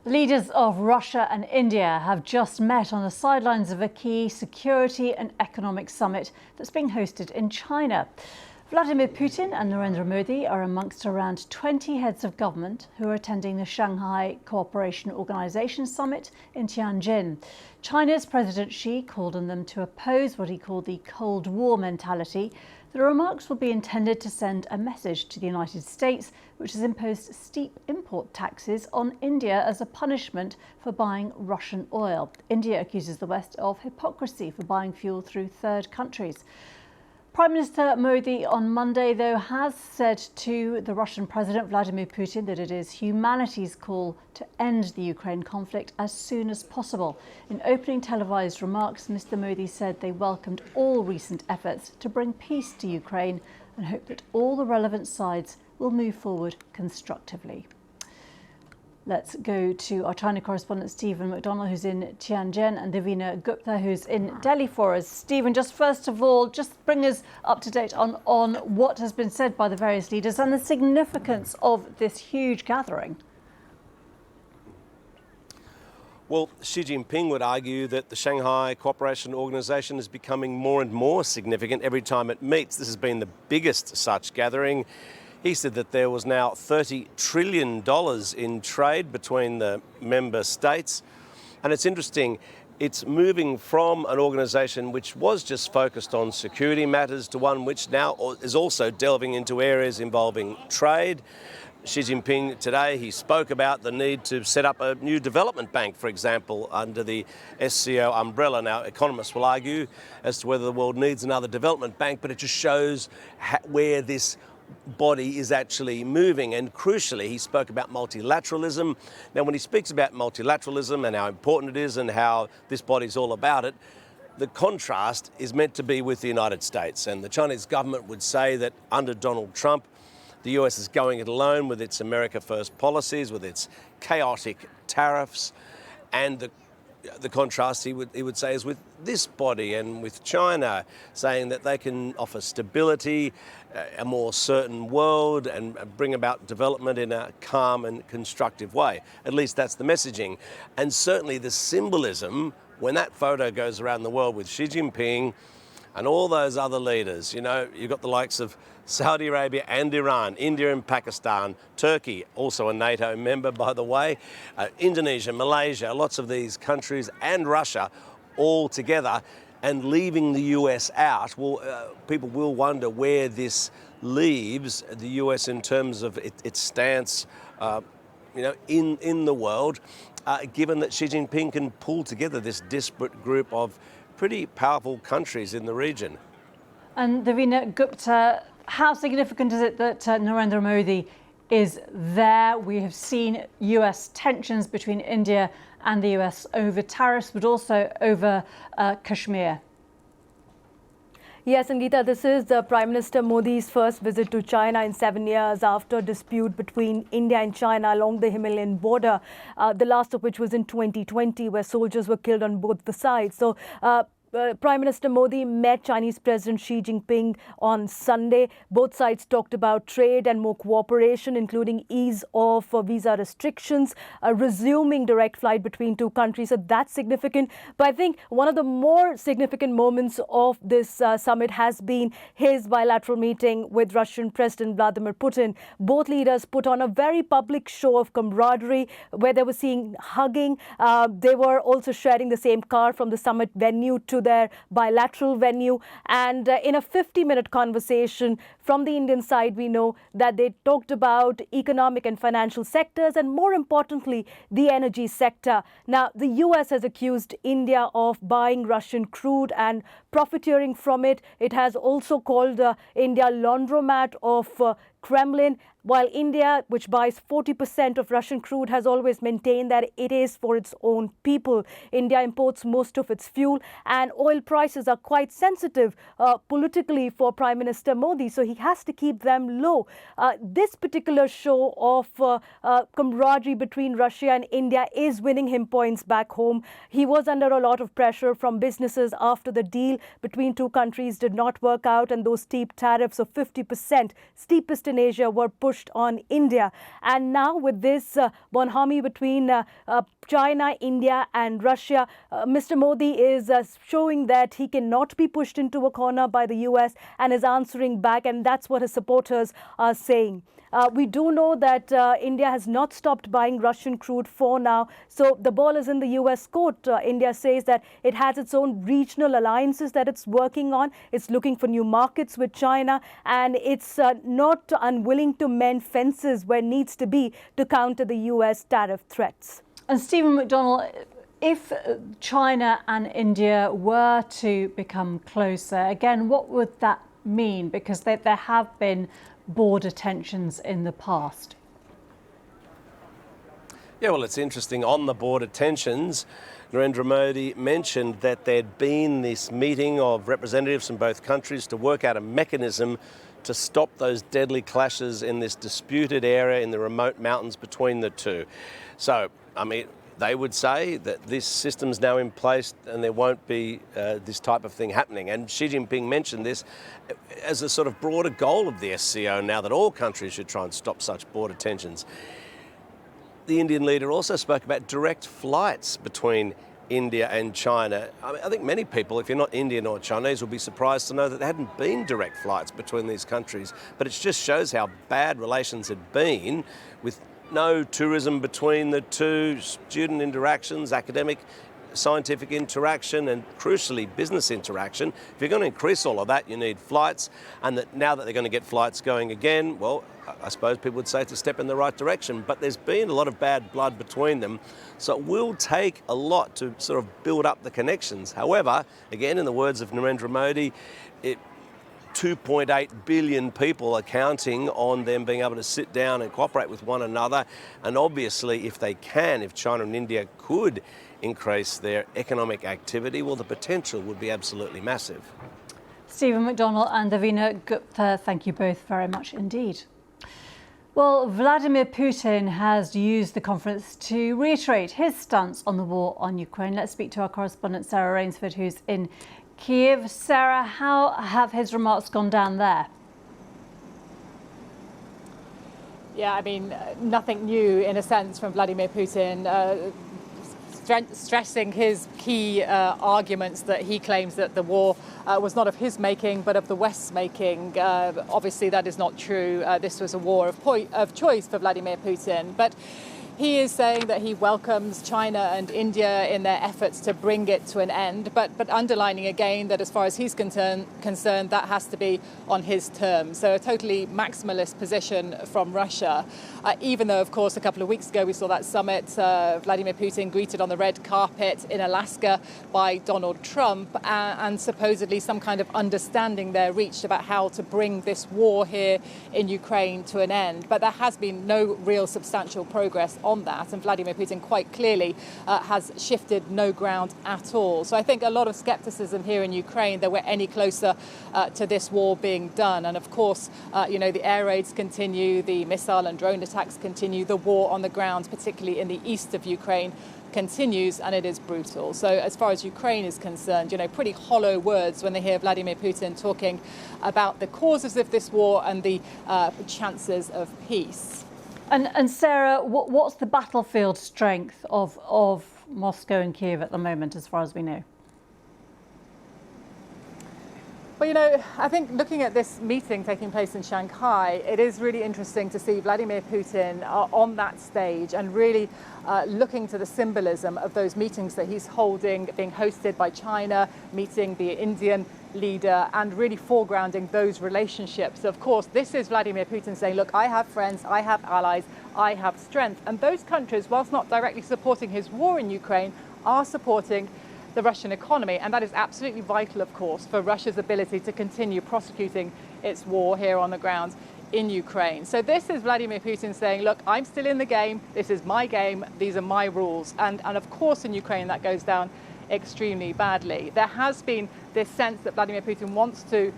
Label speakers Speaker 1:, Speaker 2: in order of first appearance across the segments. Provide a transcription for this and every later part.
Speaker 1: Leaders of Russia and India have just met on the sidelines of a key security and economic summit that's being hosted in China. Vladimir Putin and Narendra Modi are amongst around 20 heads of government who are attending the Shanghai Cooperation Organisation summit in Tianjin. China's President Xi called on them to oppose what he called the Cold War mentality. The remarks will be intended to send a message to the United States, which has imposed steep import taxes on India as a punishment for buying Russian oil. India accuses the West of hypocrisy for buying fuel through third countries. Prime Minister Modi on Monday, though, has said to the Russian President Vladimir Putin that it is humanity's call to end the Ukraine conflict as soon as possible. In opening televised remarks, Mr. Modi said they welcomed all recent efforts to bring peace to Ukraine and hope that all the relevant sides will move forward constructively. Let's go to our China correspondent Stephen McDonald, who's in Tianjin, and Davina Gupta, who's in Delhi for us. Stephen, just first of all, just bring us up to date on what has been said by the various leaders and the significance of this huge gathering.
Speaker 2: Well, Xi Jinping would argue that the Shanghai Cooperation Organisation is becoming more and more significant every time it meets. This has been the biggest such gathering. He said that there was now $30 trillion in trade between the member states. And it's interesting, it's moving from an organisation which was just focused on security matters to one which now is also delving into areas involving trade. Xi Jinping today, he spoke about the need to set up a new development bank, for example, under the SCO umbrella. Now, economists will argue as to whether the world needs another development bank, but it just shows where this body is actually moving. And crucially, he spoke about multilateralism. Now, when he speaks about multilateralism and how important it is and how this body is all about it, the contrast is meant to be with the United States. And the Chinese government would say that under Donald Trump, the US is going it alone with its America First policies, with its chaotic tariffs, and the contrast he would say is with this body and with China, saying that they can offer stability, a more certain world, and bring about development in a calm and constructive way. At least that's the messaging. And certainly the symbolism, when that photo goes around the world with Xi Jinping and all those other leaders, you know, you've got the likes of Saudi Arabia and Iran, India and Pakistan, Turkey, also a NATO member, by the way, Indonesia, Malaysia, lots of these countries, and Russia all together, and leaving the US out. Well, people will wonder where this leaves the US in terms of its stance, in the world, given that Xi Jinping can pull together this disparate group of pretty powerful countries in the region.
Speaker 1: And Davina Gupta, how significant is it that Narendra Modi is there? We have seen US tensions between India and the US over tariffs, but also over Kashmir.
Speaker 3: Yes, Sangeeta, this is Prime Minister Modi's first visit to China in 7 years after a dispute between India and China along the Himalayan border, the last of which was in 2020, where soldiers were killed on both the sides. So Prime Minister Modi met Chinese President Xi Jinping on Sunday. Both sides talked about trade and more cooperation, including ease of visa restrictions, resuming direct flight between two countries. So that's significant. But I think one of the more significant moments of this summit has been his bilateral meeting with Russian President Vladimir Putin. Both leaders put on a very public show of camaraderie where they were seen hugging. They were also sharing the same car from the summit venue to their bilateral venue. And in a 50-minute conversation from the Indian side, we know that they talked about economic and financial sectors and, more importantly, the energy sector. Now, the US has accused India of buying Russian crude and profiteering from it. It has also called India laundromat of Kremlin, while India, which buys 40% of Russian crude, has always maintained that it is for its own people. India imports most of its fuel, and oil prices are quite sensitive politically for Prime Minister Modi, so he has to keep them low. This particular show of camaraderie between Russia and India is winning him points back home. He was under a lot of pressure from businesses after the deal between two countries did not work out, and those steep tariffs of 50%, steepest in Eastern Asia were pushed on India. And now with this bonhomie between China, India and Russia, Mr. Modi is showing that he cannot be pushed into a corner by the US and is answering back. And that's what his supporters are saying. We do know that India has not stopped buying Russian crude for now. So the ball is in the US court. India says that it has its own regional alliances that it's working on. It's looking for new markets with China, and it's not unwilling to mend fences where needs to be to counter the US tariff threats.
Speaker 1: And Stephen McDonnell, if China and India were to become closer, again, what would that mean? Because there have been border tensions in the past.
Speaker 2: Yeah, well, it's interesting. On the border tensions, Narendra Modi mentioned that there'd been this meeting of representatives from both countries to work out a mechanism to stop those deadly clashes in this disputed area in the remote mountains between the two. So, I mean, they would say that this system's now in place and there won't be this type of thing happening. And Xi Jinping mentioned this as a sort of broader goal of the SCO now, that all countries should try and stop such border tensions. The Indian leader also spoke about direct flights between India and China. I think many people, if you're not Indian or Chinese, will be surprised to know that there hadn't been direct flights between these countries. But it just shows how bad relations had been, with no tourism between the two, student interactions, academic, scientific interaction, and crucially business interaction. If you're going to increase all of that, you need flights, and that now that they're going to get flights going again, well, I suppose people would say it's a step in the right direction, but there's been a lot of bad blood between them, so it will take a lot to sort of build up the connections. However, again, in the words of Narendra Modi, 2.8 billion people are counting on them being able to sit down and cooperate with one another. And obviously, if if China and India could increase their economic activity, well, the potential would be absolutely massive.
Speaker 1: Stephen McDonnell and Davina Gupta, thank you both very much indeed. Well, Vladimir Putin has used the conference to reiterate his stance on the war on Ukraine. Let's speak to our correspondent Sarah Rainsford, who's in Kiev. Sarah, how have his remarks gone down there?
Speaker 4: Yeah, I mean, nothing new in a sense from Vladimir Putin, stressing his key arguments that he claims that the war was not of his making, but of the West's making. Obviously, that is not true. This was a war of choice for Vladimir Putin. But he is saying that he welcomes China and India in their efforts to bring it to an end, but underlining again that as far as he's concerned, that has to be on his terms. So a totally maximalist position from Russia, even though, of course, a couple of weeks ago we saw that summit, Vladimir Putin greeted on the red carpet in Alaska by Donald Trump, and supposedly some kind of understanding there reached about how to bring this war here in Ukraine to an end. But there has been no real substantial progress on that, and Vladimir Putin quite clearly has shifted no ground at all. So I think a lot of skepticism here in Ukraine that we're any closer to this war being done. And of course, the air raids continue, the missile and drone attacks continue, the war on the ground, particularly in the east of Ukraine, continues, and it is brutal. So as far as Ukraine is concerned, pretty hollow words when they hear Vladimir Putin talking about the causes of this war and the chances of peace.
Speaker 1: And Sarah, what's the battlefield strength of Moscow and Kiev at the moment, as far as we know?
Speaker 4: Well, I think looking at this meeting taking place in Shanghai, it is really interesting to see Vladimir Putin on that stage and really looking to the symbolism of those meetings that he's holding, being hosted by China, meeting the Indian leader, and really foregrounding those relationships. Of course, this is Vladimir Putin saying, look, I have friends, I have allies, I have strength. And those countries, whilst not directly supporting his war in Ukraine, are supporting the Russian economy. And that is absolutely vital, of course, for Russia's ability to continue prosecuting its war here on the ground in Ukraine. So this is Vladimir Putin saying, look, I'm still in the game. This is my game. These are my rules. And of course, in Ukraine, that goes down extremely badly. There has been this sense that Vladimir Putin wants to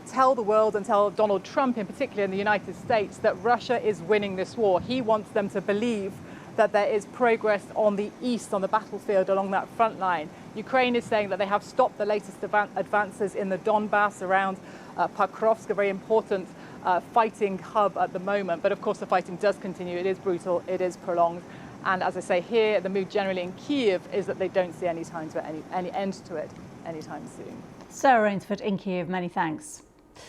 Speaker 4: tell the world and tell Donald Trump in particular in the United States that Russia is winning this war. He wants them to believe that there is progress on the east, on the battlefield along that front line. Ukraine is saying that they have stopped the latest advances in the Donbass around Pokrovsk, a very important fighting hub at the moment. But of course, the fighting does continue. It is brutal. It is prolonged. And as I say here, the mood generally in Kyiv is that they don't see any end to it anytime soon.
Speaker 1: Sarah Rainsford in Kyiv, many thanks.